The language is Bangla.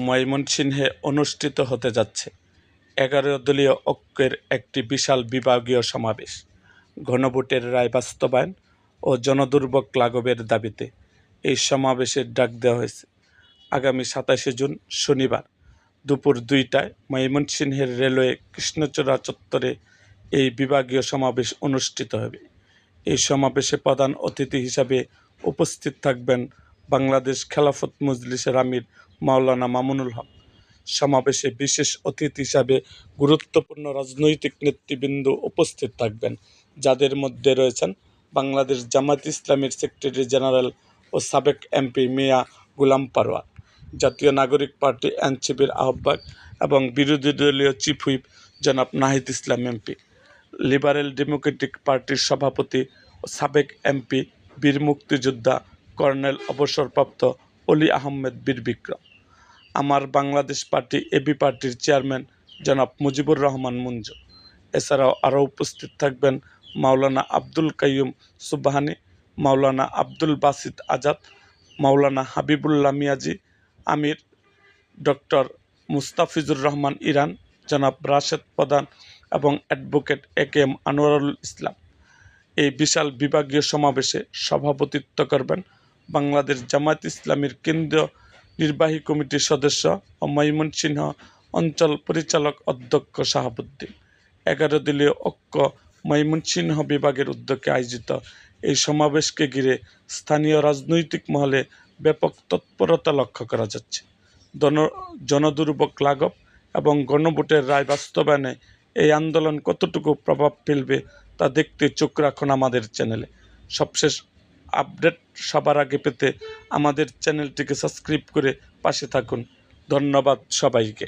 ময়মনসিংহে অনুষ্ঠিত হতে যাচ্ছে ১১ দলীয় ঐক্যের একটি বিশাল বিভাগীয় সমাবেশ। গণভোটের রায় বাস্তবায়ন ও জনদুর্ভোগ লাঘবের দাবিতে এই সমাবেশের ডাক দেওয়া হয়েছে। আগামী ২৭ জুন শনিবার দুপুর ২টায় ময়মনসিংহের রেলওয়ে কৃষ্ণচূড়া চত্বরে এই বিভাগীয় সমাবেশ অনুষ্ঠিত হবে। এই সমাবেশে প্রধান অতিথি হিসাবে উপস্থিত থাকবেন বাংলাদেশ খেলাফত মজলিসের আমির মাওলানা মামুনুল হক। সমাবেশে বিশেষ অতিথি হিসাবে গুরুত্বপূর্ণ রাজনৈতিক নেতৃবৃন্দ উপস্থিত থাকবেন, যাদের মধ্যে রয়েছেন বাংলাদেশ জামায়াত ইসলামীর সেক্রেটারি জেনারেল ও সাবেক এমপি মিয়া গোলাম পারওয়ার, জাতীয় নাগরিক পার্টি এনসিপির আহ্বায়ক এবং বিরোধী দলীয় চিফ হুইপ জনাব Nahid Islam MP, liberal Democratic পার্টির সভাপতি ও সাবেক এমপি বীর মুক্তিযোদ্ধা কর্নেল অবসরপ্রাপ্ত অলি আহমেদ বীর বিক্রম, আমার বাংলাদেশ পার্টি এবি পার্টির চেয়ারম্যান জনাব মুজিবুর রহমান মঞ্জু। এছাড়াও আরও উপস্থিত থাকবেন মাওলানা আব্দুল কাইয়ুম সুবহানী, মাওলানা আব্দুল বাসিত আজাদ, মাওলানা হাবিবুল্লাহ মিয়াজি, আমির ডক্টর মুস্তাফিজুর রহমান ইরান, জনাব রাশেদ প্রধান এবং অ্যাডভোকেট এ.কে.এম. আনোয়ারুল ইসলাম। এই বিশাল বিভাগীয় সমাবেশে সভাপতিত্ব করবেন বাংলাদেশ জামায়াত ইসলামীর কেন্দ্রীয় নির্বাহী কমিটির সদস্য ও ময়মনসিংহ অঞ্চল পরিচালক অধ্যক্ষ শাহাবুদ্দিন। ১১ দলীয় ঐক্য ময়মনসিংহ বিভাগের উদ্যোগে আয়োজিত এই সমাবেশকে ঘিরে স্থানীয় রাজনৈতিক মহলে ব্যাপক তৎপরতা লক্ষ্য করা যাচ্ছে। জনদুর্ভোগ লাঘব এবং গণভোটের রায় বাস্তবায়নে এই আন্দোলন কতটুকু প্রভাব ফেলবে তা দেখতে চোখ রাখুন আমাদের চ্যানেলে। সবশেষ আপডেট সবার আগে পেতে আমাদের চ্যানেলটিকে সাবস্ক্রাইব করে পাশে থাকুন। ধন্যবাদ সবাইকে।